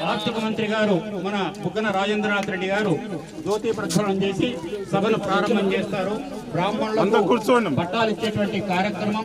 ఆర్థిక మంత్రి గారు మన బుగ్గన రాజేంద్రనాథ్ రెడ్డి గారు జ్యోతి ప్రజ్వలనం చేసి సభను ప్రారంభం చేస్తారు. బ్రాహ్మణులకు కూర్చోండి పట్టాలు ఇచ్చేటువంటి కార్యక్రమం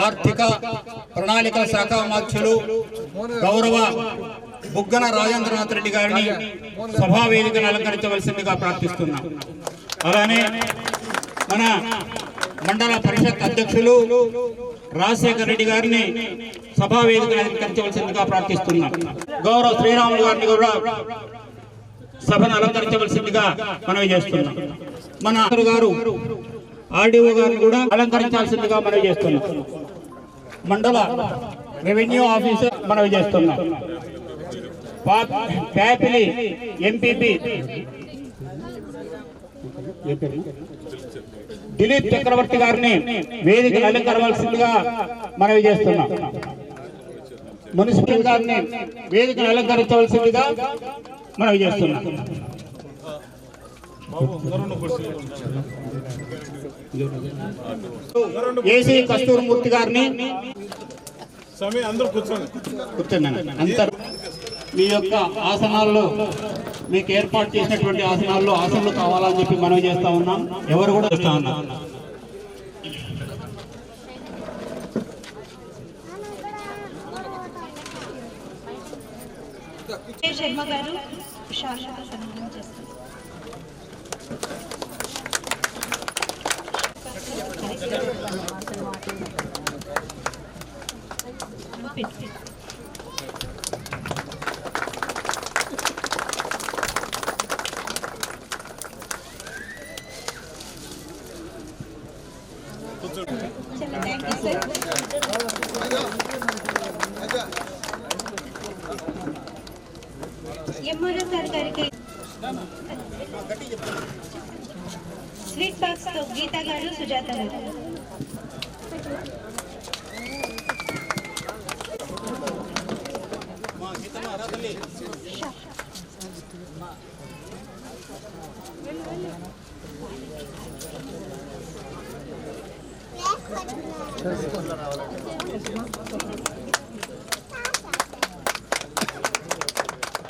ఆర్థిక ప్రణాళికల శాఖ అధ్యక్షులు గౌరవ బుగ్గన రాజేంద్రనాథ్ రెడ్డి గారిని సభా వేదికను అలంకరించవలసిందిగా ప్రార్థిస్తున్నాం. అలానే మన మండల పరిషత్ అధ్యక్షులు రాజశేఖర్ రెడ్డి గారిని సభా వేదికను అలంకరించవలసిందిగా ప్రార్థిస్తున్నాం. గౌరవ శ్రీరాములు గారిని కూడా సభను అలంకరించవలసిందిగా మనవి చేస్తున్నాం. మన గారు ఆర్డీఓ గారిని కూడా అలంకరించాల్సిందిగా మనవి చేస్తున్నాం. మండల రెవెన్యూ ఆఫీసర్ మనవి చేస్తున్నాం. ప్యాపిలి ఎంపీపీ దిలీప్ చక్రవర్తి గారిని వేదికను అలంకరించవలసిందిగా మనవి చేస్తున్నాం. మున్సిపల్ గారిని వేదికను అలంకరించవలసిందిగా మనవి చేస్తున్నాం. ఏసీ కస్తూరిమూర్తి గారిని కూర్చోండి. అందరూ మీ యొక్క ఆసనాల్లో మీకు ఏర్పాటు చేసినటువంటి ఆసనాల్లో ఆసనాలు కావాలని చెప్పి మనవి చేస్తా ఉన్నాం. ఎవరు కూడా చేస్తా ఉన్నాం. శర్మ గారు శాశ్వత సన్మానం చేస్తారు. ఎంఆర్ఓ సార్ గారికి స్వీట్ బాక్స్ తో గీత గారు, సుజాత గారు.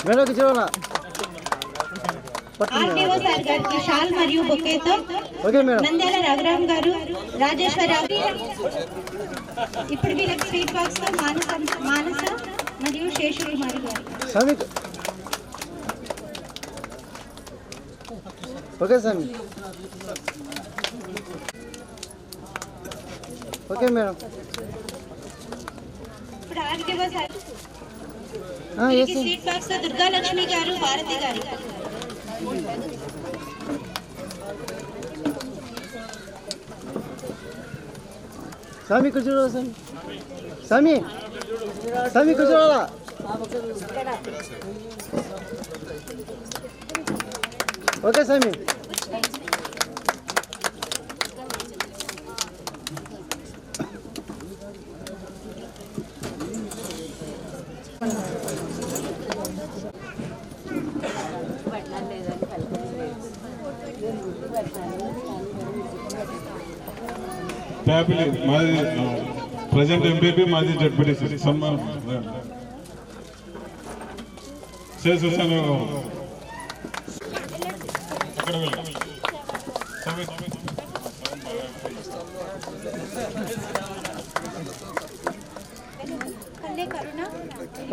మేడం కిచోనా ఆర్డీఓ సార్ గారికి షాల్ మరియు బొకేతో నంద్యాల రఘురామ్ గారు, రాజేశ్వరరావు. ఇప్పుడు వీళ్ళకి స్వీట్ బాక్స్ తో మానస మరియు శేషకుమారి గారు. ఓకే సామి. Okay madam. ఇప్పుడు ఆర్డీఓ సార్ స్వీట్ బాక్స్ తో దుర్గాలక్ష్మి గారు, భారతి గారు. సామి కూర్చోరా సామి. సామి సామి కూర్చోరా. ఓకే సామి. మాది ప్రజెంట్ ఎంపీపీ, మాది జడ్పీటీసీ చూసాను.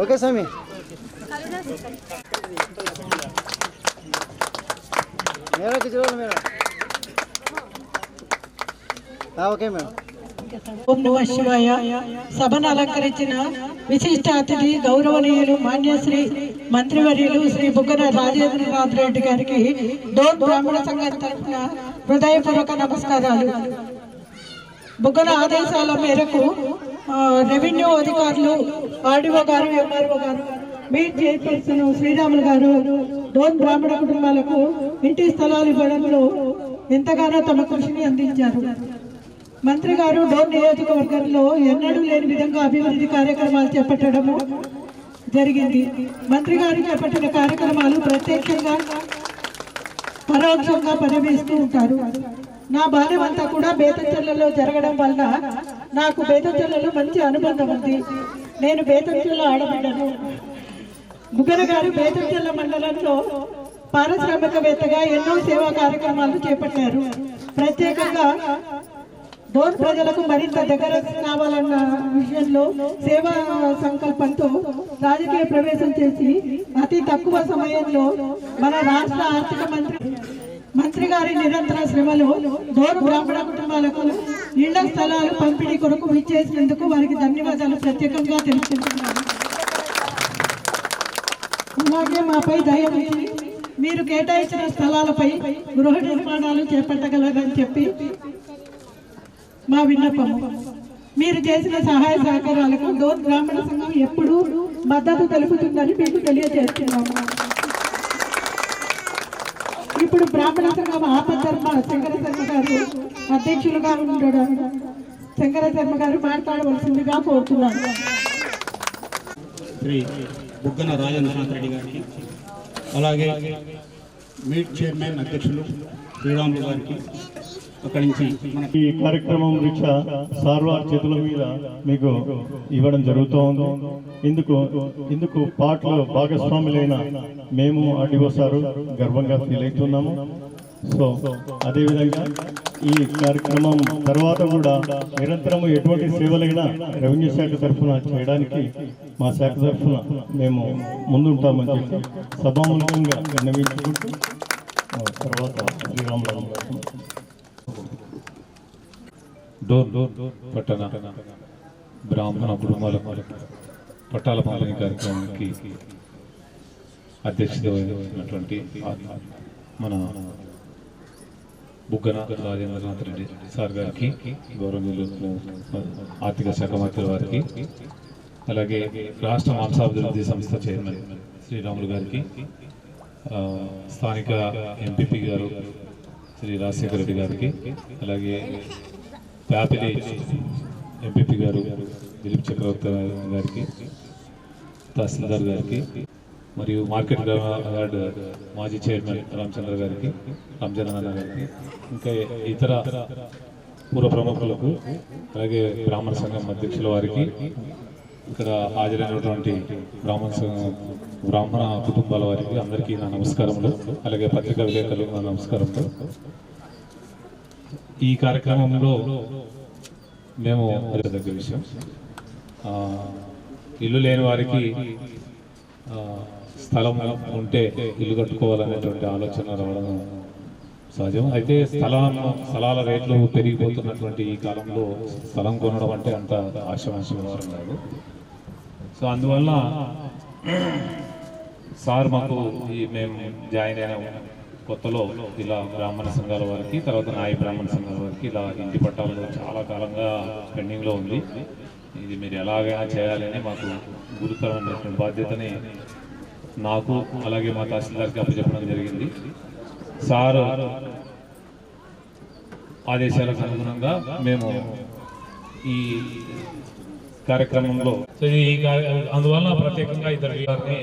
ఓకే సామి. మేడం కూర్చోవాలి మేడం. Okay madam. ఓం నమః శివాయ. సభను అలంకరించిన విశిష్ట అతిథి గౌరవనీయులు మాన్యశ్రీ మంత్రివర్యులు శ్రీ బుగ్గన రాజేంద్రనాథ్ రెడ్డి గారికి డోన్ బ్రాహ్మణ సంఘం తరఫున హృదయపూర్వక నమస్కారాలు. బుగ్గన ఆదేశాల మేరకు రెవెన్యూ అధికారులు, ఆర్డీఓ గారు, ఎంఆర్ఓ గారు, మీట్ చైర్పర్సన్ శ్రీరాములు గారు డోన్ బ్రాహ్మణ కుటుంబాలకు ఇంటి స్థలాలు ఇవ్వడంలో ఎంతగానో తమ కృషిని అందించారు. మంత్రి గారు డోన్ నియోజకవర్గంలో ఎన్నడూ లేని విధంగా అభివృద్ధి కార్యక్రమాలు చేపట్టడము జరిగింది. మంత్రి గారు చేపట్టిన కార్యక్రమాలు ప్రత్యక్షంగా పరోక్షంగా పర్యవేస్తూ ఉంటారు. నా బాల్యం అంతా కూడా బేతంచెర్లలో జరగడం వల్ల నాకు బేతంచెర్లలో మంచి అనుబంధం ఉంది. నేను బేతంచెర్ల ఆడబిడ్డను. బుగ్గన గారు బేతంచెర్ల మండలంలో పారిశ్రామికవేత్తగా ఎన్నో సేవా కార్యక్రమాలు చేపట్టారు. ప్రత్యేకంగా డోన్ ప్రజలకు మరింత దగ్గర కావాలన్న విషయంలో సేవా సంకల్పంతో రాజకీయ ప్రవేశం చేసి అతి తక్కువ సమయంలో మన రాష్ట్ర ఆర్థిక మంత్రి గారి నిరంతర శ్రమలో డోన్ బ్రాహ్మణ కుటుంబాలకు ఇళ్ల స్థలాలు పంపిణీ కొరకు విచ్చేసినందుకు వారికి ధన్యవాదాలు ప్రత్యేకంగా తెలుపుతున్నాను. అలాగే మాపై దయ ఉంచి మీరు కేటాయించిన స్థలాలపై గృహ నిర్మాణాలు చేపట్టగలరని చెప్పి మా విన్నపం. మీరు చేసిన సహాయ సహకారాలకు డోన్ బ్రాహ్మణ సంఘం ఎప్పుడూ మద్దతు తెలుపుతుందని మీకు తెలియజేస్తున్నాము. ఇప్పుడు బ్రాహ్మణ సంఘం ఆపద్ధర్మ శంకర శర్మ గారు అధ్యక్షులుగా ఉండడం శంకర శర్మ గారు మాట్లాడవలసిందిగా కోరుతున్నాను. శ్రీ బుగ్గన రాజేంద్రనాథ్ రెడ్డి గారికి, అలాగే మీట్ చైర్మన్ అధ్యక్షులు శ్రీరాములు గారికి, అక్కడి నుంచి ఈ కార్యక్రమం రీక్ష సార్వార్ చేతుల మీద మీకు ఇవ్వడం జరుగుతూ ఉంది. ఇందుకు పాటలో భాగస్వాములైన మేము ఆర్డీఓ సారు గర్వంగా ఫీల్ అవుతున్నాము. సో అదేవిధంగా ఈ కార్యక్రమం తర్వాత కూడా నిరంతరం ఎటువంటి సేవలైనా రెవెన్యూ శాఖ తరఫున చేయడానికి మా శాఖ తరఫున మేము ముందుంటామని చెప్పి సభాముఖంగా విన్నవించుకుంటూ తర్వాత శ్రీరాములు డోన్ పట్టణ బ్రాహ్మణ కుటుంబాల పట్టాల పంపిణీ కార్యక్రమానికి అధ్యక్షత వహించినటువంటి మన బుగ్గన రాజేంద్రనాథ్ రెడ్డి సార్ గారికి, గౌరవనీయులు ఆర్థిక శాఖ మంత్రి వారికి, అలాగే రాష్ట్ర మాంసాభివృద్ధి సంస్థ చైర్మన్ శ్రీరాములు గారికి, స్థానిక ఎంపీపీ గారు శ్రీ రాజశేఖర రెడ్డి గారికి, అలాగే ప్యాపిలి ఎంపీపీ గారు దిలీప్ చక్రవర్తి గారికి, తహసీల్దార్ గారికి, మరియు మార్కెట్ యార్డ్ మాజీ చైర్మన్ రామచంద్ర గారికి, రామచంద్రనాథ్ గారికి, ఇంకా ఇతర పూర్వ ప్రముఖులకు, అలాగే బ్రాహ్మణ సంఘం అధ్యక్షుల వారికి, ఇక్కడ హాజరైనటువంటి బ్రాహ్మణ సంఘం బ్రాహ్మణ కుటుంబాల వారికి అందరికీ నా నమస్కారములు, అలాగే పత్రికా విలేకరులకు నా నమస్కారములు. ఈ కార్యక్రమంలో మేము దగ్గర విషయం, ఇల్లు లేని వారికి స్థలం ఉంటే ఇల్లు కట్టుకోవాలనేటువంటి ఆలోచన రావడం సహజం. అయితే స్థలాల రేట్లు పెరిగిపోతున్నటువంటి ఈ కాలంలో స్థలం కొనడం అంటే అంత ఆశమాష వ్యవహారం కాదు. సో అందువల్ల సార్ మాకు మేము జాయిన్ అయిన కొత్తలో ఇలా బ్రాహ్మణ సంఘాల వారికి, తర్వాత నాయ బ్రాహ్మణ సంఘాల వారికి ఇలా ఇంటి పట్టాలు చాలా కాలంగా పెండింగ్లో ఉంది. ఇది మీరు ఎలాగైనా చేయాలని మాకు గురుతరమైనటువంటి బాధ్యతని నాకు అలాగే మా తహసీల్దార్కి అప్పచెప్పడం జరిగింది. సార్ ఆదేశాలకు అనుగుణంగా మేము ఈ కార్యక్రమంలో అందువల్ల ప్రత్యేకంగా ఇద్దరు గారిని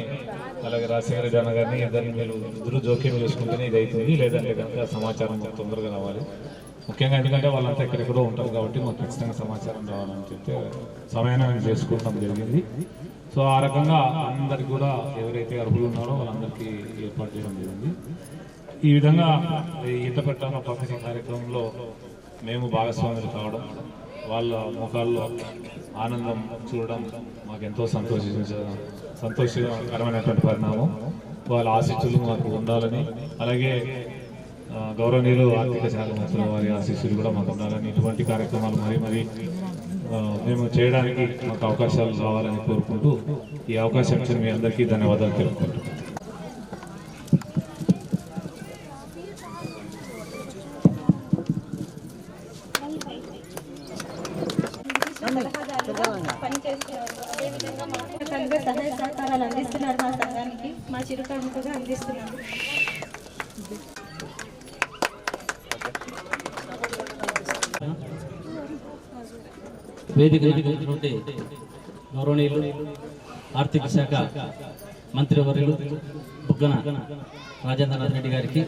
అలాగే రాజశేఖర రెడ్డి అన్న గారిని ఇద్దరు జోక్యం చేసుకుంటేనే ఇది అవుతుంది, లేదంటే కనుక సమాచారం తొందరగా రావాలి. ముఖ్యంగా ఎందుకంటే వాళ్ళంతా ఎక్కడెక్కడో ఉంటారు కాబట్టి మాకు ఖచ్చితంగా సమాచారం రావాలని చెప్తే సమయాన్ని చేసుకోవడం జరిగింది. సో ఆ రకంగా అందరికి కూడా ఎవరైతే అర్హులు ఉన్నారో వాళ్ళందరికీ ఏర్పాటు చేయడం జరిగింది. ఈ విధంగా ఈత పెట్టాల పంపిణీ కార్యక్రమంలో మేము భాగస్వాములు కావడం, వాళ్ళ ముఖాల్లో ఆనందం చూడడం మాకు ఎంతో సంతోషకరమైనటువంటి పరిణామం. వాళ్ళ ఆశీస్సులు మాకు ఉండాలని, అలాగే గౌరవనీయులు ఆర్థిక శాఖ మంత్రుల వారి ఆశీస్సులు కూడా మాకు ఉండాలని, ఇటువంటి కార్యక్రమాలు మరి మేము చేయడానికి మాకు అవకాశాలు రావాలని కోరుకుంటూ ఈ అవకాశం ఇచ్చిన మీ అందరికీ ధన్యవాదాలు తెలుపుకుంటున్నాను. సహాయ సహకారాలు అందిస్తున్నారు మా సంఘానికి, మా చిరుకానుకగా అందిస్తున్నారు. వేదిక గౌరవనీయులు ఆర్థిక శాఖ మంత్రివర్యులు బుగ్గన రాజేంద్రనాథ్ రెడ్డి గారికి,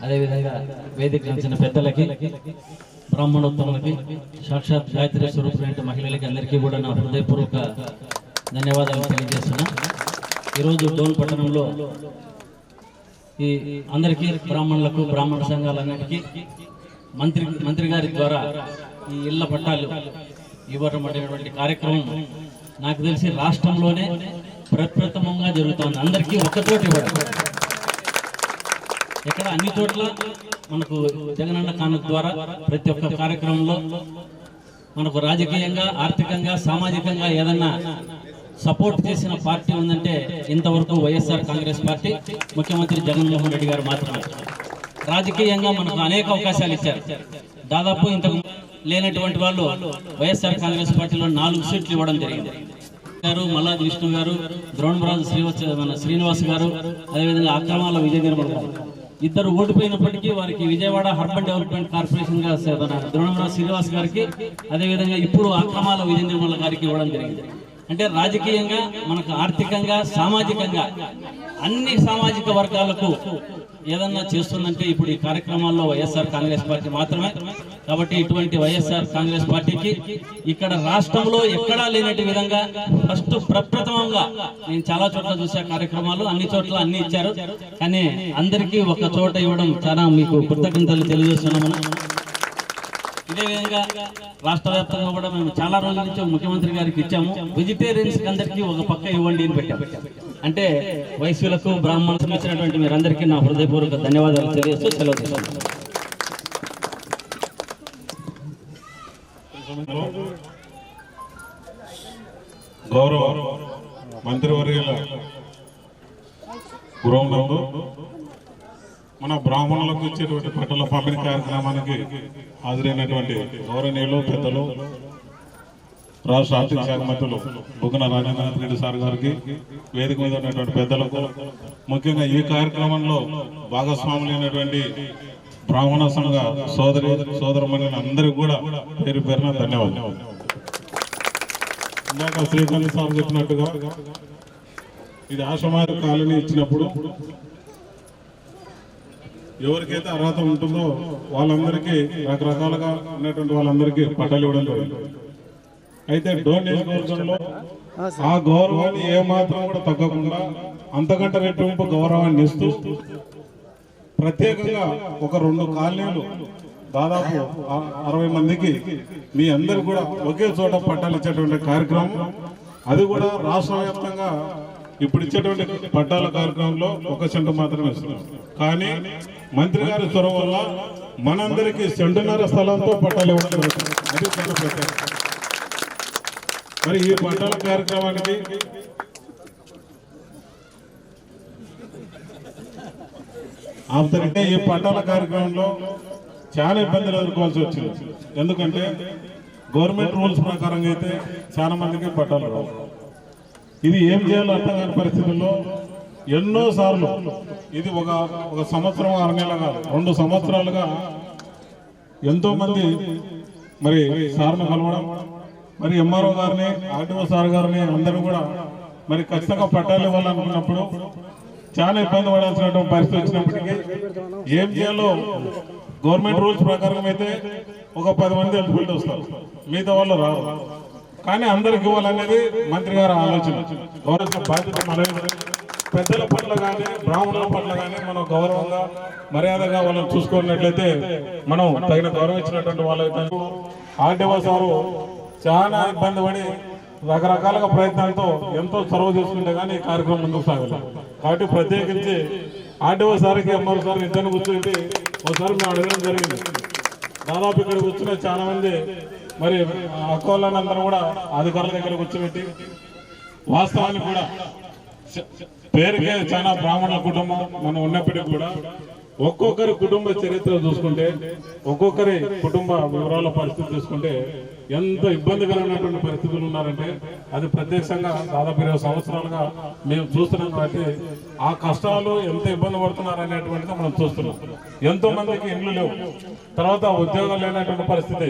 అదేవిధంగా వేదిక అంచిన పెద్దలకి, బ్రాహ్మణోత్తములకి, సాక్షాత్ గాయత్రి స్వరూపులైన మహిళలకి అందరికీ కూడా నా హృదయపూర్వక ధన్యవాదాలు తెలియజేస్తున్నా. ఈరోజు డోన్ పట్టణంలో ఈ అందరికీ బ్రాహ్మణులకు, బ్రాహ్మణ సంఘాలన్నిటికీ మంత్రి గారి ద్వారా ఈ ఇళ్ల పట్టాలు ఇవ్వడం అనేటువంటి కార్యక్రమం నాకు తెలిసి రాష్ట్రంలోనే ప్రప్రథమంగా జరుగుతోంది. అందరికీ ఒక్కచోట ఇవ్వడం, ఎక్కడ అన్ని చోట్ల మనకు జగనన్న కానుక ద్వారా ప్రతి ఒక్క కార్యక్రమంలో మనకు రాజకీయంగా, ఆర్థికంగా, సామాజికంగా ఏదన్నా సపోర్ట్ చేసిన పార్టీ ఉందంటే ఇంతవరకు వైఎస్ఆర్ కాంగ్రెస్ పార్టీ, ముఖ్యమంత్రి జగన్మోహన్ రెడ్డి గారు మాత్రమే. రాజకీయంగా మనకు అనేక అవకాశాలు ఇచ్చారు. దాదాపు ఇంతకు లేనటువంటి వాళ్ళు వైఎస్ఆర్ కాంగ్రెస్ పార్టీలో 4 సీట్లు ఇవ్వడం జరిగింది. మల్లాది విష్ణు గారు, ద్రోణమరాజు శ్రీనివాస్ గారు, అదేవిధంగా అక్రమాల విజయ నిర్మల్ గారు ఇద్దరు ఓడిపోయినప్పటికీ వారికి విజయవాడ అర్బన్ డెవలప్మెంట్ కార్పొరేషన్ గా ద్రోణమరాజు శ్రీనివాస్ గారికి, అదేవిధంగా ఇప్పుడు అక్రమాల విజయ నిర్మల్ గారికి ఇవ్వడం జరిగింది. అంటే రాజకీయంగా, మనకు ఆర్థికంగా, సామాజికంగా అన్ని సామాజిక వర్గాలకు ఏదన్నా చేస్తుందంటే ఇప్పుడు ఈ కార్యక్రమాల్లో వైఎస్ఆర్ కాంగ్రెస్ పార్టీ మాత్రమే. కాబట్టి ఇటువంటి వైఎస్ఆర్ కాంగ్రెస్ పార్టీకి ఇక్కడ రాష్ట్రంలో ఎక్కడా లేనటి విధంగా ఫస్ట్ ప్రప్రథమంగా నేను చాలా చోట్ల చూసే కార్యక్రమాలు, అన్ని చోట్ల అన్ని ఇచ్చారు, కానీ అందరికీ ఒక చోట ఇవ్వడం చాలా మీకు కృతజ్ఞతలు తెలియజేస్తున్నాము. ఇదే విధంగా రాష్ట్ర వ్యాప్తంగా కూడా మేము చాలా రోజుల నుంచి ముఖ్యమంత్రి గారికి ఇచ్చాము. వెజిటేరియన్స్ అందరికీ ఒక పక్క ఇవ్వండి అని పెట్టాము. అంటే వైశ్యులకు, బ్రాహ్మణులకు ఇచ్చినటువంటి మీరందరికీ నా హృదయపూర్వక ధన్యవాదాలు తెలియజేస్తూ సెలవు తీసుకుంటున్నాను. గౌరవ మంత్రివర్యుల గృహంలో మన బ్రాహ్మణులకు ఇచ్చేటువంటి పట్టల పంపిణీ కార్యక్రమానికి హాజరైనటువంటి గౌరవనీయులు, పెద్దలు, రాష్ట్ర ఆర్థిక శాఖ మంత్రులు బుగ్గన రాజేంద్రనాథ్ రెడ్డి సార్ గారికి, వేదిక మీద ఉన్నటువంటి పెద్దలకు, ముఖ్యంగా ఈ కార్యక్రమంలో భాగస్వాములైనటువంటి బ్రాహ్మణ సంఘ సోదరమణుల అందరికీ కూడా పేరు పేరున ధన్యవాదాలు. ఇందాక శ్రీకాంత్ సార్ చెప్పినట్టుగా ఇది ఆశ్రమాల కాలనీ ఇచ్చినప్పుడు ఎవరికైతే అర్హత ఉంటుందో వాళ్ళందరికీ రకరకాలుగా ఉన్నటువంటి వాళ్ళందరికీ పట్టాలు ఇవ్వడం జరిగింది. అయితే డోన్ నియోజకవర్గంలో ఆ గౌరవాన్ని ఏమాత్రం కూడా తగ్గకుండా అంతకంటే రెట్టింపు గౌరవాన్ని ఇస్తూ ప్రత్యేకంగా ఒక 2 కాలనీలు దాదాపు 60 మందికి మీ అందరు కూడా ఒకే చోట పట్టాలు ఇచ్చేటువంటి కార్యక్రమం, అది కూడా రాష్ట్ర వ్యాప్తంగా ఇప్పుడు ఇచ్చేటువంటి పట్టాల కార్యక్రమంలో 1 సెంటు మాత్రమే ఇస్తున్నాం. కానీ మంత్రి గారి చొరవ వల్ల మనందరికీ 1.5 సెంటు స్థలంతో పట్టాలు ఇవ్వడం అది చాలా ప్రత్యేకత. మరి ఈ పట్టాల కార్యక్రమానికి ఈ పట్టాల కార్యక్రమంలో చాలా ఇబ్బందులు ఎదుర్కోవాల్సి వచ్చింది. ఎందుకంటే గవర్నమెంట్ రూల్స్ ప్రకారంగా అయితే చాలా మందికి పట్టాలు రావు. ఇది ఏం చేయాలో అర్థం కాని పరిస్థితుల్లో ఎన్నో సార్లు ఇది ఒక సంవత్సరం 6 నెలలుగా 2 సంవత్సరాలుగా ఎంతో మంది మరి సార్ను కలవడం, మరి ఎంఆర్ఓ గారిని ఆర్టీఓ సార్ గారిని అందరూ కూడా మరి ఖచ్చితంగా పట్టాలు ఇవ్వాలనుకున్నప్పుడు చాలా ఇబ్బంది పడాల్సినటువంటి పరిస్థితి వచ్చినప్పటికీ ఏం చేయాలో గవర్నమెంట్ రూల్స్ ప్రకారం అయితే ఒక 10 మంది ఎలిజిబిలిటీ వస్తారు, మిగతా వాళ్ళు రారు. కానీ అందరికి ఇవ్వాలనేది మంత్రి గారి ఆలోచన. గౌరవ బాధ్యత మనది. పెద్దల పట్ల కానీ బ్రాహ్మణుల పట్ల కానీ మనం గౌరవంగా మర్యాదగా వాళ్ళని చూసుకున్నట్లయితే మనం తగిన గౌరవం ఇచ్చినటువంటి వాళ్ళైతే. ఆర్టీఓ సారు చాలా ఇబ్బంది పడి రకరకాలుగా ప్రయత్నాలతో ఎంతో చొరవ చేసుకుంటే కానీ ఈ కార్యక్రమం ముందుకు సాగలేదు. కాబట్టి ప్రత్యేకించి ఆర్టీఓ సార్కి ఎంఆర్ఓ సార్కి ఇద్దరిని కూర్చోబెట్టి ఒకసారి మేము అడగడం జరిగింది. దాదాపు ఇక్కడ కూర్చున్న చాలా మంది మరి అక్కలందరూ కూడా అధికారుల దగ్గర కూర్చోబెట్టి వాస్తవానికి కూడా పేరుకే చాలా బ్రాహ్మణుల కుటుంబం మనం ఉన్నప్పటికీ కూడా ఒక్కొక్కరి కుటుంబ చరిత్ర చూసుకుంటే, ఒక్కొక్కరి కుటుంబ వివరాల పరిస్థితి చూసుకుంటే ఎంత ఇబ్బందికరమైనటువంటి పరిస్థితులు ఉన్నారంటే అది ప్రత్యక్షంగా దాదాపు 20 సంవత్సరాలుగా మేము చూస్తున్నాం. కాబట్టి ఆ కష్టాలు ఎంత ఇబ్బంది పడుతున్నారు అనేటువంటిది మనం చూస్తున్నాం. ఎంతో మందికి ఇండ్లు లేవు, తర్వాత ఉద్యోగాలు లేనటువంటి పరిస్థితి,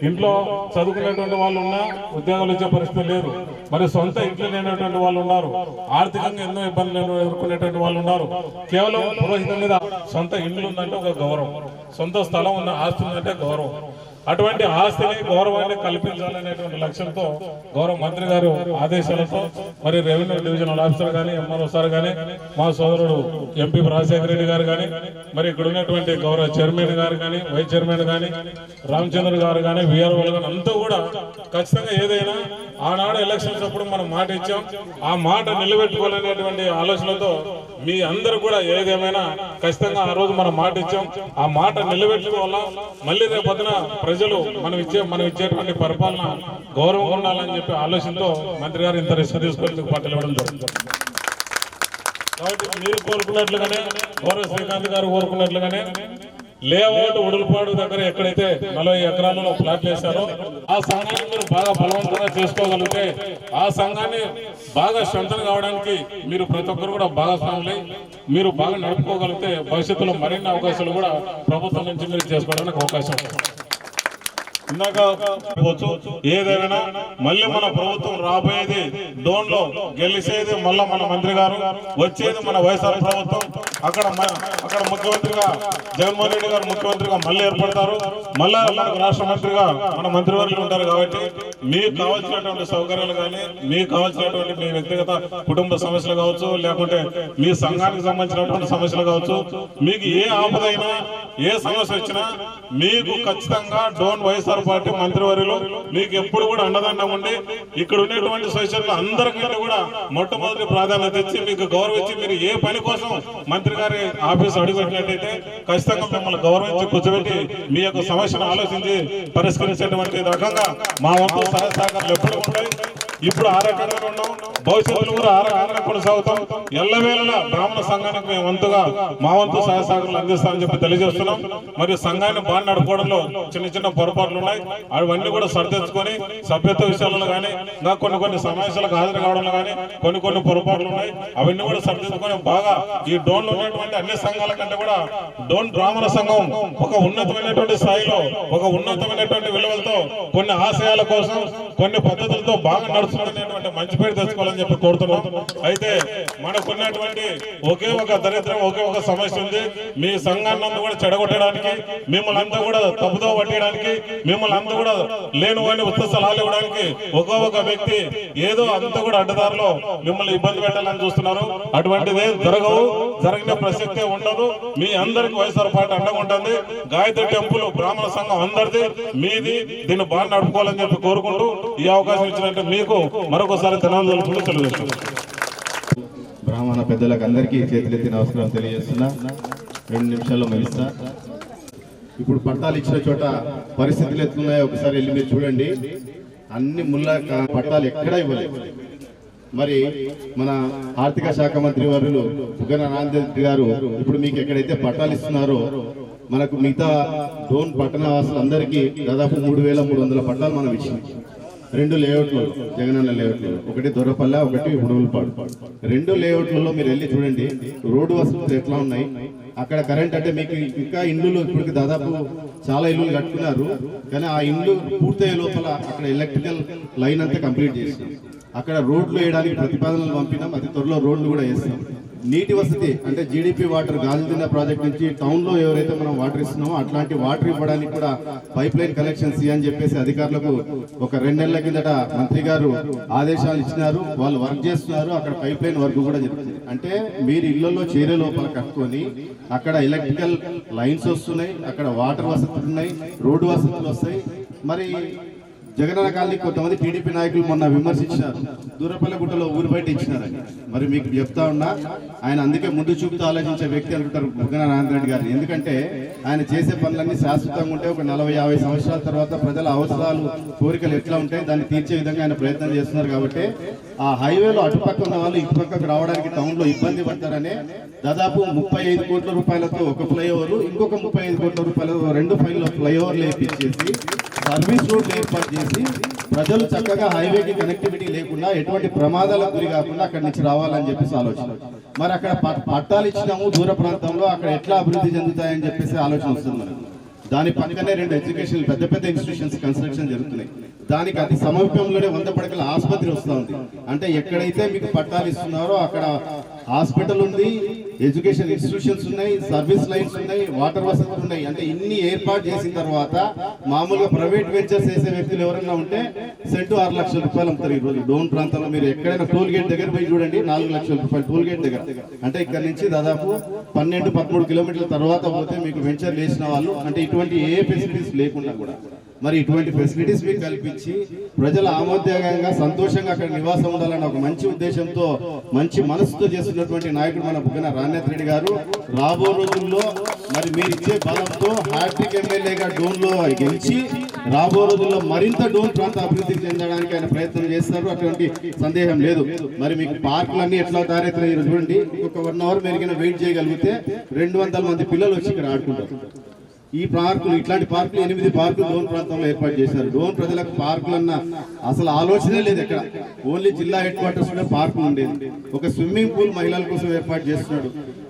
ఇంట్లో చదువుకునేటువంటి వాళ్ళు ఉన్నా ఉద్యోగాలు ఇచ్చే పరిస్థితి లేదు, మరి సొంత ఇంట్లో లేనటువంటి వాళ్ళు ఉన్నారు, ఆర్థికంగా ఎన్నో ఇబ్బందులు ఎదుర్కొనేటువంటి వాళ్ళు ఉన్నారు. కేవలం పురోహితం మీద సొంత ఇండ్లు ఉందంటే ఒక గౌరవం, సొంత స్థలం ఉన్న ఆస్తి ఉందంటే గౌరవం. అటువంటి ఆస్తిని గౌరవాన్ని కల్పించాలనేటువంటి లక్ష్యంతో గౌరవ మంత్రి గారు ఆదేశాలతో మరి రెవెన్యూ డివిజనల్ ఆఫీసర్ కానీ ఎంఆర్ఓ సార్ కానీ మా సోదరుడు ఎంపీ రాజశేఖర రెడ్డి గారు కానీ మరి ఇక్కడ ఉన్నటువంటి గౌరవ చైర్మన్ గారు కానీ వైస్ చైర్మన్ కానీ రామచంద్ర గారు కానీ వీఆర్ఓలు కానీ అంతా కూడా ఖచ్చితంగా ఏదైనా ఆనాడు ఎలక్షన్స్ అప్పుడు మనం మాట ఇచ్చాం, ఆ మాట నిలబెట్టుకోవాలనేటువంటి ఆలోచనతో మీ అందరూ కూడా ఏదేమైనా ఖచ్చితంగా ఆ రోజు మనం మాట ఇచ్చాం, ఆ మాట నిలబెట్టుకోవాలా. మళ్ళీ రేపొద్దున ప్రజలు మనం ఇచ్చేటువంటి పరిపాలన గౌరవం ఉండాలని చెప్పి ఆలోచనతో మంత్రి గారు ఇంత రిస్క్ తీసుకొని పట్టలు ఇవ్వడం జరుగుతుంది. కాబట్టి మీరు కోరుకున్నట్లుగానే గౌరవ శ్రీకాంత్ గారు కోరుకున్నట్లుగానే లేఅవుట్ ఉడులపాడు దగ్గర ఎక్కడైతే 40 ఎకరాలలో ఫ్లాట్లు వేశారో ఆ సంఘాన్ని మీరు బాగా బలవంతంగా చేసుకోగలిగితే, ఆ సంఘాన్ని బాగా స్ట్రెంథన్ కావడానికి మీరు ప్రతి ఒక్కరు కూడా భాగస్వాములై మీరు బాగా నడుపుకోగలిగితే భవిష్యత్తులో మరిన్ని అవకాశాలు కూడా ప్రభుత్వం నుంచి మీరు చేసుకోవడానికి అవకాశం ఉంది. ఇందాక ఏదైనా మళ్ళీ మన ప్రభుత్వం రాబోయేది డోన్ లో గెలిచేది మళ్ళా మన మంత్రి గారు, వచ్చేది మన వైఎస్ఆర్ ప్రభుత్వం. అక్కడ ముఖ్యమంత్రిగా జగన్మోహన్ రెడ్డి గారు ముఖ్యమంత్రిగా మళ్ళీ ఏర్పడతారు, మళ్ళా మనకు రాష్ట్ర మంత్రిగా మన మంత్రివర్యులు ఉంటారు. కాబట్టి మీకు కావాల్సినటువంటి సౌకర్యాలు కానీ మీకు కావాల్సినటువంటి మీ వ్యక్తిగత కుటుంబ సమస్యలు కావచ్చు, లేకుంటే మీ సంఘానికి సంబంధించినటువంటి సమస్యలు కావచ్చు, మీకు ఏ ఆపదైనా ఏ సమస్య వచ్చినా మీకు ఖచ్చితంగా డోన్ వైఎస్ఆర్ పార్టీ మంత్రివర్యులు మీకు ఎప్పుడు కూడా అండదండం ఉండి ఇక్కడ ఉండేటువంటి సోషల్ అందరికంటే కూడా మొట్టమొదటి ప్రాధాన్యత ఇచ్చి మీకు గౌరవించి మీరు ఏ పని కోసం మంత్రి గారి ఆఫీస్ అడుగుపెట్టినట్టయితే ఖచ్చితంగా మిమ్మల్ని గౌరవించి కూర్చోబెట్టి మీ యొక్క సమస్యను ఆలోచించి పరిష్కరించేటువంటి రకంగా మా వంతు సహాయ సహకారాలు ఎప్పుడు ఉంటాయి. ఇప్పుడు ఆ రకంగా ఉన్నాం, భవిష్యత్తులో కూడా ఆ రకంగా కొనసాగుతాం. ఎల్లవేళలా బ్రాహ్మణ సంఘానికి మేము వంతుగా మా వంతు సహాయ సహకారాలు అందిస్తామని చెప్పి తెలియజేస్తున్నాం. మరియు సంఘాన్ని బాగా నడుపుకోవడంలో చిన్న పొరపాట్లు ఉన్నాయి, అవన్నీ కూడా సరిదిద్దుకొని సభ్యత్వ విషయాలలో కానీ ఇంకా కొన్ని సమావేశాలకు హాజరు కావడంలో కానీ కొన్ని పొరపాట్లు ఉన్నాయి, అవన్నీ కూడా సరిదిద్దుకొని బాగా ఈ డోన్ లో ఉన్నటువంటి అన్ని సంఘాల కంటే కూడా డోన్ బ్రాహ్మణ సంఘం ఒక ఉన్నతమైనటువంటి స్థాయిలో ఒక ఉన్నతమైనటువంటి విలువలతో కొన్ని ఆశయాల కోసం కొన్ని పద్ధతులతో బాగా నడుస్తున్నటువంటి మంచి పేరు తెచ్చుకోవాలని చెప్పి కోరుతున్నాం. అయితే మనకున్నటువంటి ఒకే ఒక దరిద్రం, ఒకే ఒక సమస్య ఉంది. మీ సంఘాన్ని కూడా చెడగొట్టడానికి, మిమ్మల్ని అంతా కూడా తప్పుదో పట్టడానికి, మిమ్మల్ని అంతా కూడా లేని వాడిని ఉత్త సలహాలు ఇవ్వడానికి ఒక వ్యక్తి ఏదో అంతా కూడా అడ్డదారిలో మిమ్మల్ని ఇబ్బంది పెట్టాలని చూస్తున్నారు. అటువంటిదే జరిగిన ప్రసక్తే ఉండదు. మీ అందరికి వైఎస్ఆర్ పార్టీ అండగా ఉంటుంది. గాయత్రి టెంపుల్ బ్రాహ్మణ సంఘం అందరిది, మీది. దీన్ని బాగా నడుపుకోవాలని చెప్పి కోరుకుంటూ ఈ అవకాశం ఇచ్చినట్టు మీకు మరొకసారి ధన్యవాదాలు తెలియజేస్తున్నాను. బ్రాహ్మణ పెద్దలకు అందరికీ చేతులెత్తి నమస్కారం తెలియజేస్తున్నా. 2 నిమిషాల్లో ముగిస్తా. ఇప్పుడు పట్టాలు ఇచ్చిన చోట పరిస్థితులు ఎట్లున్నాయో ఒకసారి వెళ్ళి మీరు చూడండి. అన్ని ముళ్ళ పట్టాలు ఎక్కడా ఇవ్వలేదు. మరి మన ఆర్థిక శాఖ మంత్రి వర్యులు బుగ్గన రాజేంద్ర గారు ఇప్పుడు మీకు ఎక్కడైతే పట్టాలు ఇస్తున్నారో మనకు మిగతా డోన్ పట్టణ వాసులందరికీ దాదాపు 3,300 పట్టాలు మనం ఇచ్చాం. 2 లేఅవుట్లు, జగనన్న లేఅవుట్లు, ఒకటి దొరపల్లె, ఒకటి ఉడుగులపాడు. 2 లేఅవుట్లలో మీరు వెళ్ళి చూడండి రోడ్డు వసతులు ఎట్లా ఉన్నాయి. అక్కడ కరెంట్ అంటే మీకు ఇంకా ఇండ్లు ఇప్పటికి దాదాపు చాలా ఇల్లులు కట్టుకున్నారు. కానీ ఆ ఇండ్లు పూర్తయ్యే లోపల అక్కడ ఎలక్ట్రికల్ లైన్ అంతా కంప్లీట్ చేసినాం. అక్కడ రోడ్లు వేయడానికి ప్రతిపాదనలు పంపినాం. అతి త్వరలో రోడ్లు కూడా వేస్తాం. నీటి వసతి అంటే జీడిపి వాటర్ గాజుదిన్న ప్రాజెక్ట్ నుంచి టౌన్ లో ఎవరైతే మనం వాటర్ ఇస్తున్నామో అట్లాంటి వాటర్ ఇవ్వడానికి కూడా పైప్ లైన్ కనెక్షన్స్ అని చెప్పేసి అధికారులకు ఒక 2 నెలల కిందట మంత్రి గారు ఆదేశాలు ఇచ్చినారు. వాళ్ళు వర్క్ చేస్తున్నారు. అక్కడ పైప్ లైన్ వర్క్ కూడా జరుగుతుంది. అంటే మీరు ఇళ్లలో చేరే లోపల కట్టుకొని అక్కడ ఎలక్ట్రికల్ లైన్స్ వస్తున్నాయి, అక్కడ వాటర్ వసతులు ఉన్నాయి, రోడ్డు వసతులు వస్తాయి. మరి జగనన్న కాలనీ కొంతమంది టీడీపీ నాయకులు మొన్న విమర్శించినారు, దూరపల్లి గుట్టలో ఊరు బయట ఇచ్చినారని. మరి మీకు చెప్తా ఉన్నా, ఆయన అందుకే ముందు చూపుతూ ఆలోచించే వ్యక్తి అంటారు బుగ్గన రాజేంద్ర గారిని. ఎందుకంటే ఆయన చేసే పనులన్నీ శాశ్వతంగా ఉంటే ఒక 40-50 సంవత్సరాల తర్వాత ప్రజల అవసరాలు, కోరికలు ఎట్లా ఉంటాయి దాన్ని తీర్చే విధంగా ఆయన ప్రయత్నం చేస్తున్నారు. కాబట్టి ఆ హైవేలో అటుపక్క ఉన్న వాళ్ళు ఇటుపక్కకు రావడానికి టౌన్ లో ఇబ్బంది పడతారనే దాదాపు 35 కోట్ల రూపాయలతో ఒక ఫ్లైఓవర్, ఇంకొక 35 కోట్ల రూపాయలతో 2 ఫ్లైఓవర్లు వేయించేసి సర్వీస్ రోడ్లు ఏర్పాటు చేసి ప్రజలు చక్కగా హైవేకి కనెక్టివిటీ లేకుండా ఎటువంటి ప్రమాదాలకు గురి కాకుండా అక్కడి నుంచి రావాలని చెప్పేసి ఆలోచన. మరి అక్కడ పట్టాలు ఇచ్చినాము దూర ప్రాంతంలో, అక్కడ ఎట్లా అభివృద్ధి చెందుతాయని చెప్పేసి ఆలోచన వస్తుంది మనకు. దాని పక్కనే 2 ఎడ్యుకేషన్ పెద్ద ఇన్స్టిట్యూషన్స్ కన్స్ట్రక్షన్ జరుగుతున్నాయి. దానికి అతి సమీపంలోనే 100 పడకల ఆసుపత్రి వస్తూ ఉంది. అంటే ఎక్కడైతే మీకు పట్టాలు ఇస్తున్నారో అక్కడ హాస్పిటల్ ఉంది, ఎడ్యుకేషన్ ఇన్స్టిట్యూషన్స్ ఉన్నాయి, సర్వీస్ లైన్స్ ఉన్నాయి, వాటర్ వసతులు ఉన్నాయి. అంటే ఇన్ని ఏర్పాటు చేసిన తర్వాత మామూలుగా ప్రైవేట్ వెంచర్స్ చేసే వ్యక్తులు ఎవరైనా ఉంటే సెంటు 6 లక్షల రూపాయలు అమ్ముతారు. ఈ రోజు డోన్ ప్రాంతంలో మీరు ఎక్కడైనా టోల్ గేట్ దగ్గర పోయి చూడండి, 4 లక్షల రూపాయలు టోల్ గేట్ దగ్గర. అంటే ఇక్కడ నుంచి దాదాపు 12-13 కిలోమీటర్ల తర్వాత పోతే మీకు వెంచర్ వేసిన వాళ్ళు, అంటే ఇటువంటి ఏ ఫెసిలిటీస్ లేకుండా కూడా మరి ఇటువంటి ఫెసిలిటీస్ మీకు కల్పించి ప్రజల ఆమోదయోగంగా సంతోషంగా అక్కడ నివాసం ఉండాలన్న ఒక మంచి ఉద్దేశంతో, మంచి మనసుతో చేస్తున్నటువంటి నాయకుడు మన బుగ్గన రాజేంద్ర రెడ్డి గారు. రాబో రోజుల్లో మరి మీరు ఇచ్చే బలంతో హ్యాట్రిక్ ఎమ్మెల్యేగా డోన్ లో గెలిచి రాబో రోజుల్లో మరింత డోన్ ప్రాంత అభివృద్ధి చెందడానికి ఆయన ప్రయత్నం చేస్తారు. అటువంటి సందేహం లేదు. మరి మీకు పార్కులన్నీ ఎట్లా తయారైతున్నాయి చూడండి. ఇంకొక 1 అవర్ మీరు వెయిట్ చేయగలిగితే 200 మంది పిల్లలు వచ్చి ఇక్కడ ఆడుకుంటారు. ఈ పార్కులు, ఇట్లాంటి పార్కులు 8 పార్కులు డోన్ ప్రాంతంలో ఏర్పాటు చేశారు. డోన్ ప్రజలకు పార్కులన్న అసలు ఆలోచనే లేదు. ఎక్కడ ఓన్లీ జిల్లా హెడ్ క్వార్టర్స్ లో పార్కులు ఉండేది. ఒక స్విమ్మింగ్ పూల్ మహిళల కోసం ఏర్పాటు చేస్తున్నాడు,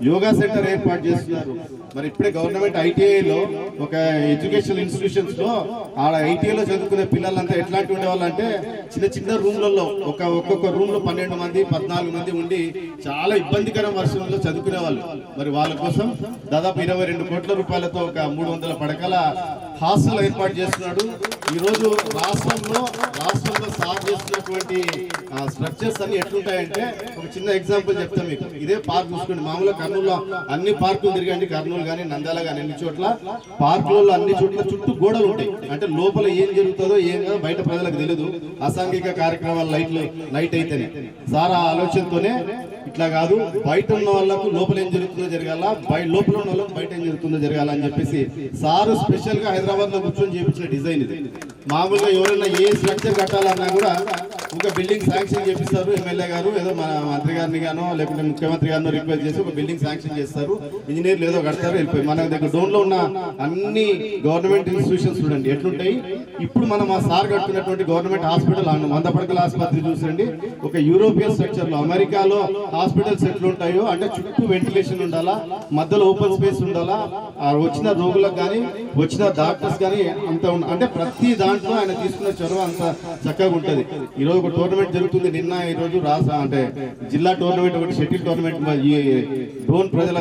యోగా సెంటర్ ఏర్పాటు చేస్తున్నారు. మరి ఇప్పుడే గవర్నమెంట్ ఐటీఐలో ఒక ఎడ్యుకేషన్ ఇన్స్టిట్యూషన్స్ లో ఆడ ఐటీఐలో చదువుకునే పిల్లలంతా ఎట్లాంటి ఉండేవాళ్ళు అంటే చిన్న రూమ్లలో ఒక్కొక్క రూమ్ లో 12 మంది 14 మంది ఉండి చాలా ఇబ్బందికర పరిస్థితుల్లో చదువుకునే వాళ్ళు. మరి వాళ్ళ కోసం దాదాపు 22 కోట్ల రూపాయలతో ఒక 300 పడకల హాస్టల్ ఏర్పాటు చేస్తున్నాడు. ఈ రోజు రాష్ట్రంలో సాగు చేస్తున్నటువంటి స్ట్రక్చర్స్ అన్ని ఎట్లుంటాయంటే ఒక చిన్న ఎగ్జాంపుల్ చెప్తాం మీకు. ఇదే పార్క్ చూసుకోండి. మామూలుగా కర్నూలులో అన్ని పార్కులు తిరిగండి, కర్నూలు కానీ నంద్యాల కానీ అన్ని చోట్ల పార్కులలో అన్ని చోట్ల చుట్టూ గోడలు ఉంటాయి. అంటే లోపల ఏం జరుగుతుందో ఏం కాదో బయట ప్రజలకు తెలియదు. అసాంఘిక కార్యక్రమాలు నైట్ అయితేనే సారా ఆలోచనతోనే ఇట్లా కాదు, బయట ఉన్న వాళ్ళకు లోపల ఏం జరుగుతుందో జరగాల, లోపల ఉన్న వాళ్ళకు బయట ఏం జరుగుతుందో జరగాల అని చెప్పేసి సారు స్పెషల్ గా హైదరాబాద్ లో కూర్చొని చేపించిన డిజైన్ ఇది. మామూలుగా ఎవరైనా ఏ స్ట్రక్చర్ కట్టాలన్నా కూడా ఒక బిల్డింగ్ శాంక్షన్ చేపిస్తారు. ఎమ్మెల్యే గారు ఏదో మన మంత్రి గారిని గానో లేకుంటే ముఖ్యమంత్రి గారినో రిక్వెస్ట్ చేసి ఒక బిల్డింగ్ శాంక్షన్ చేస్తారు. ఇంజనీర్లు ఏదో కడతారు, వెళ్ళిపోయి. మన దగ్గర డోన్ లో ఉన్న అన్ని గవర్నమెంట్ ఇన్స్టిట్యూషన్స్ చూడండి ఎట్లుంటాయి. ఇప్పుడు మనం ఆ సార్ కట్టుకున్నటువంటి గవర్నమెంట్ హాస్పిటల్ 100 పడకల ఆసుపత్రి చూసండి. ఒక యూరోపియన్ స్ట్రక్చర్ లో అమెరికాలో హాస్పిటల్స్ ఎట్లా ఉంటాయో అంటే చుట్టూ వెంటిలేషన్ ఉండాలా, మధ్యలో ఓపెన్ స్పేస్ ఉండాలా, వచ్చిన రోగులకు కానీ వచ్చిన డాక్టర్స్ కానీ అంత అంటే ప్రతి దాంట్లో ఆయన తీసుకున్న చొరవ అంత చక్కగా ఉంటుంది. ఈరోజు ఒక టోర్నమెంట్ జరుగుతుంది. నిన్న ఈరోజు అంటే జిల్లా టోర్నమెంట్, ఒకటి షటిల్ టోర్నమెంట్ ఈ డ్రోన్ ప్రజల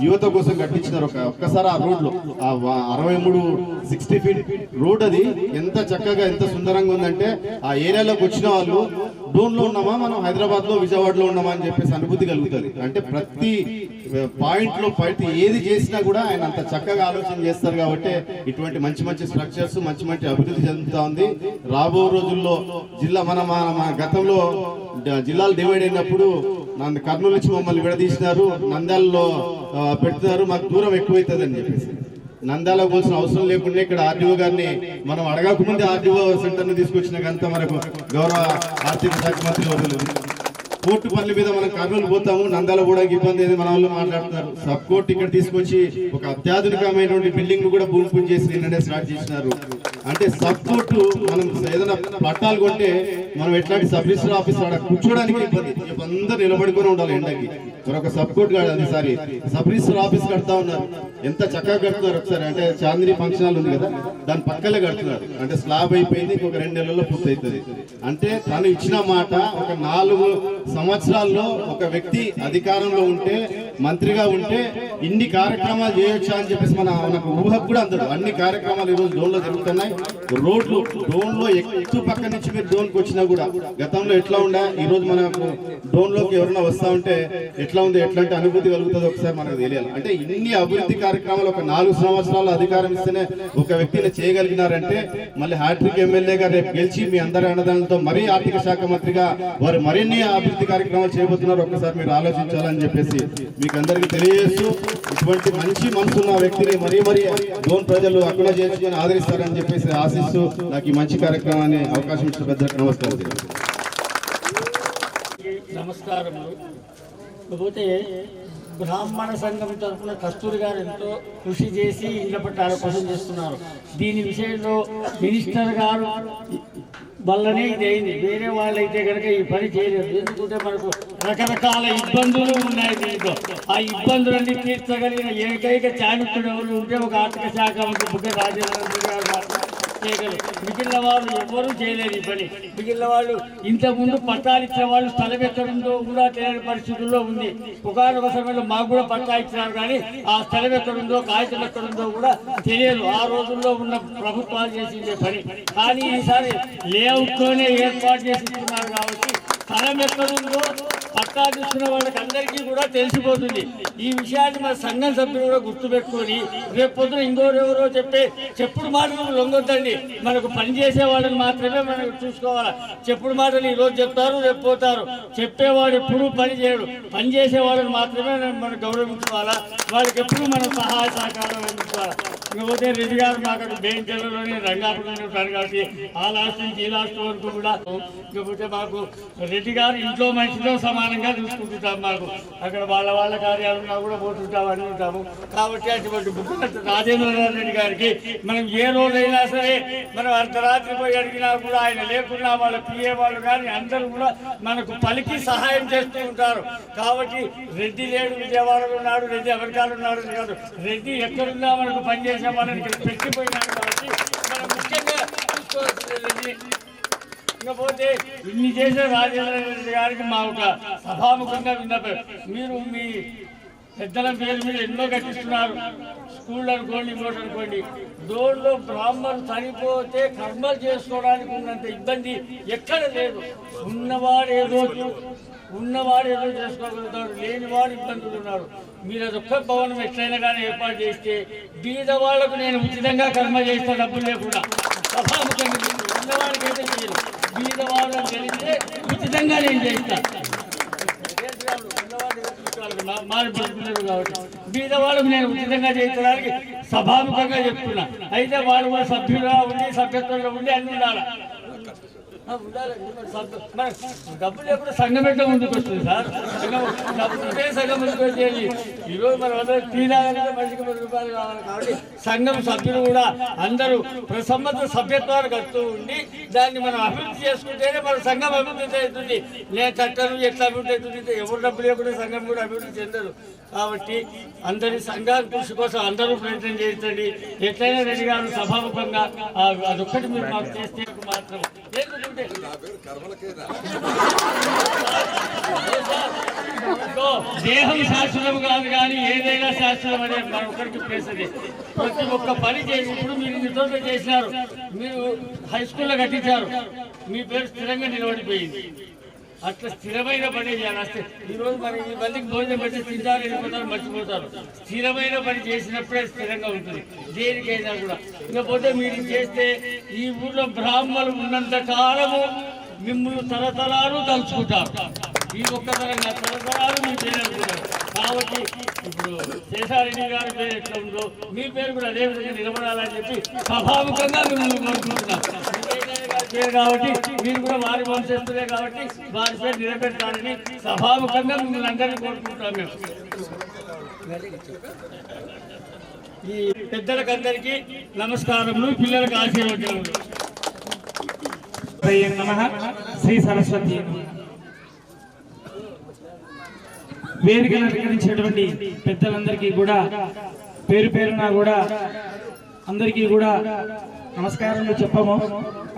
యువత కోసం కట్టించినారు. ఒక్కసారి ఆ రోడ్లో 63-60 ఫీట్ రోడ్ అది ఎంత చక్కగా ఎంత సుందరంగా ఉందంటే ఆ ఏరియాలోకి వచ్చిన వాళ్ళు డ్రోన్లో ఉన్నామా మనం హైదరాబాద్లో విజయవాడలో ఉన్నామా అని చెప్పేసి అనుభూతి కలుగుతుంది. అంటే ప్రతి పాయింట్లో ప్రతి ఏది చేసినా కూడా ఆయన అంత చక్కగా ఆలోచన చేస్తారు. కాబట్టి ఇటువంటి మంచి మంచి స్ట్రక్చర్స్ మంచి మంచి అభివృద్ధి చెందుతా ఉంది. రాబో రోజుల్లో జిల్లా మన గతంలో జిల్లాలు డివైడ్ అయినప్పుడు కర్నూలు నుంచి మమ్మల్ని విడదీసినారు, నంద్యాలలో పెడుతున్నారు, మాకు దూరం ఎక్కువైతుంది అని చెప్పేసి నంద్యాల పోల్సిన అవసరం లేకుండా ఇక్కడ ఆర్డీఓ గారిని మనం అడగకముందే ఆర్డీఓ సెంటర్ని తీసుకొచ్చినాకంత మనకు గౌరవ ఆర్థిక శాఖ మంత్రి కోర్టు పనుల మీద మనం కర్నూలు పోతాము, నంద్యాల కూడా ఇబ్బంది ఏది మన వాళ్ళు మాట్లాడుతున్నారు. సబ్ కోర్టు ఇక్కడ తీసుకొచ్చి ఒక అత్యాధునికమైనటువంటి బిల్డింగ్ కూడా భూమి పూజ చేసి నిన్ననే స్టార్ట్ చేసినారు. అంటే సబ్ కోర్టు మనం ఏదైనా పట్టాలు కొంటే మనం ఎట్లాంటి సబ్ రిజిస్టర్ ఆఫీస్ కూర్చోడానికి ఇబ్బంది, అందరూ నిలబడుకొని ఉండాలి ఎండకి. మరొక సబ్ కోర్టు అది సారి సబ్ రిజిస్టర్ ఆఫీస్ కడతా ఉన్నారు. ఎంత చక్కగా కడుతున్నారు ఒకసారి. అంటే చాందిని ఫంక్షన్ హాల్ ఉంది కదా, దాని పక్కలే కడుతున్నారు. అంటే స్లాబ్ అయిపోయింది, ఇంకొక 2 నెలల్లో పూర్తి అవుతుంది. అంటే తను ఇచ్చిన మాట ఒక 4 సంవత్సరాల్లో ఒక వ్యక్తి అధికారంలో ఉంటే మంత్రిగా ఉంటే ఇన్ని కార్యక్రమాలు చేయొచ్చా అని చెప్పేసి మనకు ఊహకు కూడా అందదు. అన్ని కార్యక్రమాలు ఈరోజు డ్రోన్లో జరుగుతున్నాయి. రోడ్లు డ్రోన్లో ఎక్కువ పక్క నుంచి మీరు డ్రోన్కి వచ్చినా కూడా గతంలో ఎట్లా ఉండే ఈరోజు మనకు డ్రోన్లోకి ఎవరైనా వస్తా ఉంటే ఎట్లా ఉంది, ఎట్లాంటి అనుభూతి కలుగుతుందో ఒకసారి మనకు తెలియాలి. అంటే ఇన్ని అభివృద్ధి కార్యక్రమాలు ఒక 4 సంవత్సరాలు అధికారం ఇస్తేనే ఒక వ్యక్తిని చేయగలిగినారంటే మళ్ళీ హ్యాట్రిక్ ఎమ్మెల్యేగా రేపు గెలిచి మీ అందరి అన్నదానంతో మరీ ఆర్థిక శాఖ మంత్రిగా వారు మరిన్ని అభివృద్ధి కార్యక్రమాలు చేయబోతున్నారు. ఒక్కసారి మీరు ఆలోచించాలని చెప్పేసి మీకు అందరికీ తెలియజేస్తూ ఇటువంటి మంచి మనసున్న వ్యక్తిని మరీ డ్రోన్ ప్రజలు అక్కడ చేసుకుని ఆదరిస్తారని చెప్పేసి ఆశిస్తూ నాకు ఈ మంచి కార్యక్రమాన్ని అవకాశం ఇచ్చిన పెద్దలకు నమస్కారములు. కాకపోతే బ్రాహ్మణ సంఘం తరఫున కస్తూరి గారు ఎంతో కృషి చేసి ఇళ్ల పట్టాల కోసం చేస్తున్నారు. దీని విషయంలో మినిస్టర్ గారు వల్లనే ఇది అయింది. వేరే వాళ్ళైతే కనుక ఈ పని చేయలేదు. ఎందుకంటే మనకు రకరకాల ఇబ్బందులు ఉన్నాయి దీంట్లో. ఆ ఇబ్బందులన్నీ తీర్చగలిగిన ఏకైక చాణక్యుడు ఎవరు ఉంటే ఒక ఆర్థిక శాఖ మంత్రి బుగ్గన రాజేంద్ర గారు చేయగలరు. మిగిలిన వాళ్ళు ఎవరూ చేయలేరు ఈ పని. మిగిలిన వాళ్ళు ఇంతకుముందు పట్టాలు ఇచ్చిన వాళ్ళు స్థలం ఎక్కడుందో కూడా తెలియని పరిస్థితుల్లో ఉంది. ఒకనొక సమయంలో మాకు కూడా పట్టా ఇచ్చినారు, కానీ ఆ స్థలం ఎక్కడుందో కాగితం ఎక్కడుందో కూడా తెలియదు. ఆ రోజుల్లో ఉన్న ప్రభుత్వాలు చేసిందే పని. కానీ ఈసారి లేఅవుట్లోనే ఏర్పాటు చేసి ఇస్తున్నారు కాబట్టి స్థలం ఎక్కడుందో పట్టా తీసుకున్న వాళ్ళకి అందరికీ కూడా తెలిసిపోతుంది. ఈ విషయాన్ని మన సంఘం సభ్యులు కూడా గుర్తుపెట్టుకొని రేపు పొద్దున ఇంకోరెవరో చెప్పుడు మాటలు లొంగొద్దండి. మనకు పనిచేసే వాళ్ళని మాత్రమే మనకు చూసుకోవాలి. చెప్పుడు మాటలు ఈరోజు చెప్తారు, రేపు పోతారు. చెప్పేవాడు ఎప్పుడు పని చేయడు. పనిచేసే వాళ్ళని మాత్రమే మనం గౌరవించుకోవాలా. వాళ్ళకి ఎప్పుడు మనం సహాయ సహకారం అందించాలి. ఇకపోతే రెడ్డి గారు మాకు బేంచర్లలోనే రంగాపురంలో ఉంటారు కాబట్టి ఆ లాస్ట్ నుంచి ఈ లాస్ట్ వరకు కూడా. ఇకపోతే మాకు రెడ్డి గారు ఇంట్లో మనిషితో సమానంగా చూసుకుంటుంటాం. మాకు అక్కడ వాళ్ళ కార్యాలన్నా కూడా పోతుంటాం, అని ఉంటాము. కాబట్టి అటువంటి బుగ్గన రాజేంద్రనాథ్ రెడ్డి గారికి మనం ఏ రోజైనా సరే మనం అర్ధరాత్రి పోయి అడిగినా కూడా ఆయన లేకున్నా వాళ్ళ పిఏ వాళ్ళు కానీ అందరూ కూడా మనకు పలికి సహాయం చేస్తూ ఉంటారు. కాబట్టి రెడ్డి లేడు విజయవాడలో ఉన్నాడు, రెడ్డి అమెరికాలో ఉన్నాడు కాదు, రెడ్డి ఎక్కడున్నా మనకు పనిచేసే వాళ్ళని ఇక్కడ పెట్టిపోయినాడు. కాబట్టి మనం ముఖ్యంగా చూసుకోవాల్సింది రెడ్డి. ఇకపోతే ఇన్ని చేసే రాజేంద్ర రెడ్డి గారికి మా ఒక సభాముఖంగా విన్నపారు. మీరు మీ పెద్దల పేరు మీద ఎన్నో కట్టిస్తున్నారు. స్కూల్ అనుకోండి, ఇంకోటి అనుకోండి. డోర్లో బ్రాహ్మణులు చనిపోతే కర్మలు చేసుకోవడానికి ఉన్నంత ఇబ్బంది ఎక్కడ లేదు. ఉన్నవాడు ఏదో చేసుకోగలుగుతాడు, లేనివాడు ఇబ్బందులు ఉన్నారు. మీరు అదొక్క భవనం ఎట్లయినా కానీ ఏర్పాటు చేస్తే బీద వాళ్లకు నేను ఉచితంగా కర్మ చేస్తా, డబ్బులు లేకుండా. సభాముఖంగా ఉన్నవాడికి అయితే చేయను, బీద వాళ్ళని తెలిస్తే ఉచితంగా నేను చేస్తాను. మారిపోతున్నారు కాబట్టి బీద వాళ్ళకు నేను ఉచితంగా చేయించడానికి సభాముఖంగా చెప్తున్నా. అయితే వాళ్ళు కూడా సభ్యులుగా ఉండి సభ్యత్వంలో ఉండి అన్ని ఉండాలి. ఉండాలండి. మరి డబ్బులు ఎప్పుడు సంఘం ఎట్లా ముందుకు వస్తుంది సార్? డబ్బులుంటే సంఘం ముందుకు వచ్చేది. ఈరోజు మనం అందరూ తీరాలంటే మనిషికి 10 రూపాయలు కావాలి కాబట్టి సంఘం సభ్యులు కూడా అందరూ సంబంధ సభ్యత్వానికి వస్తూ ఉండి దాన్ని మనం అభివృద్ధి చేసుకుంటేనే మన సంఘం అభివృద్ధి అవుతుంది. నేను చట్టాలు ఎట్లా అభివృద్ధి అవుతుంది? ఎవరు డబ్బులు లేకుండా సంఘం కూడా అభివృద్ధి చెందరు. కాబట్టి అందరి సంఘాల కృషి కోసం అందరూ ప్రయత్నం చేయించండి. ఎట్లయినా రెడ్డి గారు సభాముఖంగా అదొక్కటి మీరు మాకు చేస్తే మాత్రం దేహం శాస్త్రం కాదు కానీ ఏదైనా శాస్త్రం అనే మన ఒక్కరికి ప్లేసది. ప్రతి ఒక్క పని చేసి ఇప్పుడు మీరు నిజంగా చేసినారు. మీరు హై స్కూల్లో కట్టించారు, మీ పేరు స్థిరంగా నిలబడిపోయింది. అట్లా స్థిరమైన పని చేయాలి. ఈరోజు మరి ఈ మందికి భోజనం పెట్టి తింటారు, వెళ్ళిపోతారు, మర్చిపోతారు. స్థిరమైన పని చేసినప్పుడే స్థిరంగా ఉంటుంది దేనికైనా కూడా. ఇకపోతే మీరు చేస్తే ఈ ఊళ్ళో బ్రాహ్మణులు ఉన్నంత కాలము మిమ్మల్ని తరతరాలు తలుచుకుంటారు. ఈ ఒక్కతరంగా తరతరాలు మీ పేరు అనుకుంటారు. కాబట్టి ఇప్పుడు శేషారెడ్డి గారి పేరు ఎట్లా ఉందో మీ పేరు కూడా అదే విధంగా నిలబడాలని చెప్పి సభాముఖంగా మిమ్మల్ని కోరుకుంటున్నాం. పేరు కాబట్టి మీరు కూడా వారి వంశస్థులే కాబట్టి వారి పేరు నిలబెట్టాలని సభాముఖంగా మిమ్మల్ని అందరినీ కోరుకుంటున్నాం. మేము ఈ పెద్దలకందరికీ నమస్కారములు, పిల్లలకు ఆశీర్వచనములు. నమః. శ్రీ సరస్వతి. వేదికను అలంకరించినటువంటి పెద్దలందరికీ కూడా పేరు పేరున కూడా అందరికీ కూడా నమస్కారాలు చెప్పము.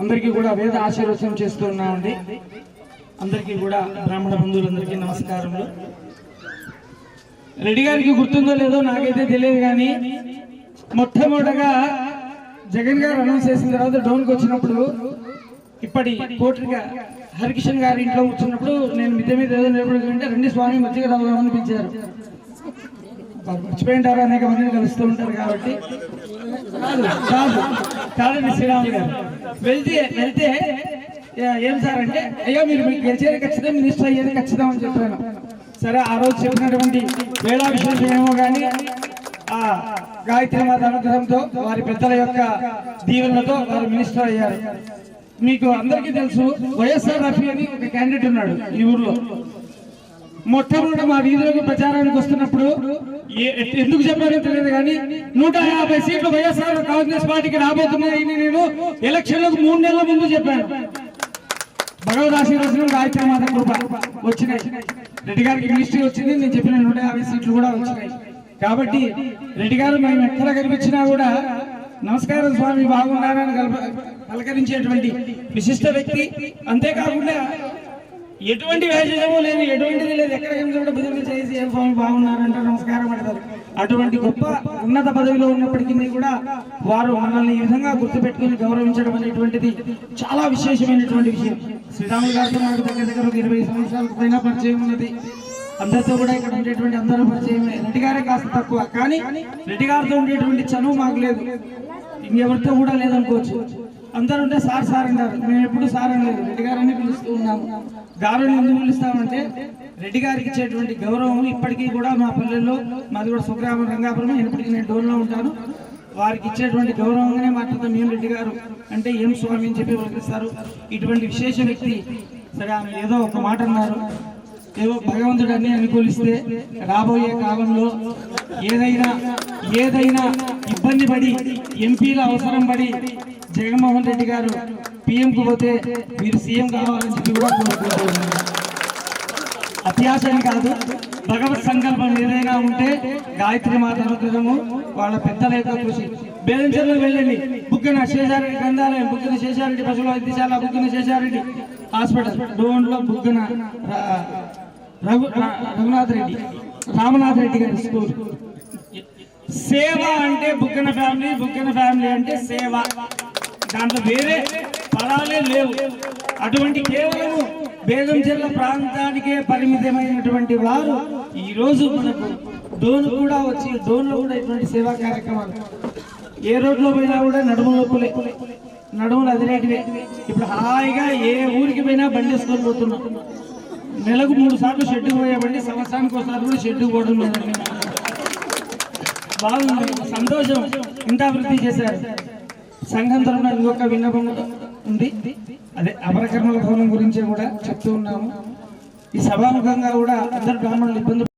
అందరికీ కూడా వేద ఆశీర్వచనం చేస్తూ ఉన్నామండి. అందరికీ కూడా బ్రాహ్మణ బంధువులందరికీ నమస్కారములు. రెడ్డి గారికి గుర్తుందో లేదో నాకైతే తెలియదు కానీ మొట్టమొదటగా జగన్ గారు అనౌన్స్ చేసిన తర్వాత డౌన్కి వచ్చినప్పుడు ఇప్పటి కోట్రిగా హరికిషన్ గారి ఇంట్లో కూర్చున్నప్పుడు నేను మిద్దె మీద ఏదో నిలబడుతుంటే రండి స్వామి మధ్యగా రావాలని పిలిచారు. మర్చిపోయింటారు, అనేక మందిని కలుస్తూ ఉంటారు కాబట్టి. కాదండి శ్రీరాములు గారు. వెళ్తే ఏం సార్ అంటే అయ్యో మీరు గెలిచేది ఖచ్చితంగా, మినిస్టర్ అయ్యేది ఖచ్చితం అని చెప్పాను. సరే ఆ రోజు చెప్పినటువంటి వేళా విషయం ఏమో కానీ ఆ గాయత్రి మాత అనుగ్రహంతో వారి పెద్దల యొక్క దీవెనలతో వారు మినిస్టర్ అయ్యారు. మీకు అందరికీ తెలుసు వైఎస్ఆర్ రఫీ అని ఒక క్యాండిడేట్ ఉన్నాడు ఈ ఊర్లో. మొట్టమొదటి మా వీధిలోకి ప్రచారానికి వస్తున్నప్పుడు ఎందుకు చెప్పారో తెలియదు కానీ 150 సీట్లు వైఎస్ఆర్ కాంగ్రెస్ పార్టీకి రాబోతున్నాయని నేను ఎలక్షన్లకు 3 నెలల ముందు చెప్పాను. భగవద్ ఆశీర్వచనం గాయత్రి మాత కృప వచ్చినాయి. రెడ్డి గారికి మినిస్ట్రీ వచ్చింది, నేను చెప్పిన 150 సీట్లు కూడా వచ్చినాయి. కాబట్టి రెడ్డి గారు మేము ఎక్కడ కనిపించినా కూడా నమస్కారం స్వామి బాగున్నారని పలకరించేటువంటి విశిష్ట వ్యక్తి. అంతేకాకుండా ఎటువంటి వేషము లేదు, ఎటువంటిది లేదు, ఎక్కడ కూడా బుద్ధి చేసి ఏం స్వామి బాగున్నారంటే నమస్కారం అంటారు. అటువంటి గొప్ప ఉన్నత పదవిలో ఉన్నప్పటికీ కూడా వారు మనల్ని ఈ విధంగా గుర్తుపెట్టుకుని గౌరవించడం అనేటువంటిది చాలా విశేషమైనటువంటి విషయం. శ్రీరాములు గారితో నాకు దగ్గర ఒక 20 సంవత్సరాలకు పైన పరిచయం ఉన్నది. అందరితో కూడా ఇక్కడ ఉండేటువంటి అందరూ పరిచయం. రెడ్డి గారే కాస్త తక్కువ, కానీ రెడ్డి గారితో ఉండేటువంటి చనువు మాకు లేదు, ఇంకెవరితో కూడా లేదనుకోవచ్చు. అందరూ ఉంటే సార్ సార్ అంటారు, మేము ఎప్పుడు సార్ అని లేదు, రెడ్డి గారని పిలుస్తూ ఉన్నాము. గారుని ఎందుకు పిలుస్తామంటే రెడ్డి గారికి ఇచ్చేటువంటి గౌరవం ఇప్పటికీ కూడా మా పల్లెల్లో, మాది కూడా స్వగ్రామం రంగాపురం, ఇప్పటికీ నేను డోన్లో ఉంటాను, వారికి ఇచ్చేటువంటి గౌరవంగానే మాట్లాడతాం. మేము రెడ్డి గారు అంటే ఏం స్వామి అని చెప్పి పిలుస్తారు. ఇటువంటి విశేష వ్యక్తి. సరే ఆమె ఏదో ఒక మాట అన్నారు, ఏవో భగవంతుడు అన్ని అనుకూలిస్తే రాబోయే కాలంలో ఏదైనా ఇబ్బంది పడి ఎంపీల అవసరం పడి జగన్మోహన్ రెడ్డి గారు పీఎంకు పోతే మీరు సీఎం కావాలని చెప్పి కూడా కోరుకుంటున్నారు. అత్యాశని కాదు, భగవత్ సంకల్పం ఏదైనా ఉంటే గాయత్రి మాత అనుగ్రహము, వాళ్ళ పెద్దల యొక్క కృషి. బేదంచెర్లో వెళ్ళండి, బుగ్గన శేషారెడ్డి గ్రంథాలయం, బుగ్గన శేషారెడ్డి పశువుల వైద్యశాల, బుగ్గన శేషారెడ్డి హాస్పిటల్, డోన్లో బుగ్గన రఘునాథ్ రెడ్డి, రామనాథ్ రెడ్డి గారి స్కూల్. సేవ అంటే బుగ్గన ఫ్యామిలీ అంటే సేవ, దాంట్లో వేరే పదాలే లేవు. అటువంటి కేవలము బేదంచెర్ల ప్రాంతానికే పరిమితమైనటువంటి వారు ఈరోజు మనకు డోన్ కూడా వచ్చి, డోన్లో కూడా ఇటువంటి సేవా కార్యక్రమాలు. ఏ రోడ్లో పోయినా కూడా నడుములు అదిరేటివే. ఇప్పుడు హాయిగా ఏ ఊరికి పోయినా బండి వేసుకొని పోతున్నాం. నెలకు 3 సార్లు షెడ్డుకు పోయేబండి, సంవత్సరానికి ఒకసారి కూడా షెడ్డుకు పోవడం లేదండి. బాగుంది, సంతోషం. ఇంత అభివృద్ధి చేశారు. సంఘం తరఫున ఇంకొక విన్నపం ఉంది, అదే అపరకర్మల భవనం గురించి కూడా చెప్తూ ఉన్నాము. ఈ సభాముఖంగా కూడా అందరు బ్రాహ్మణులు ఇబ్బంది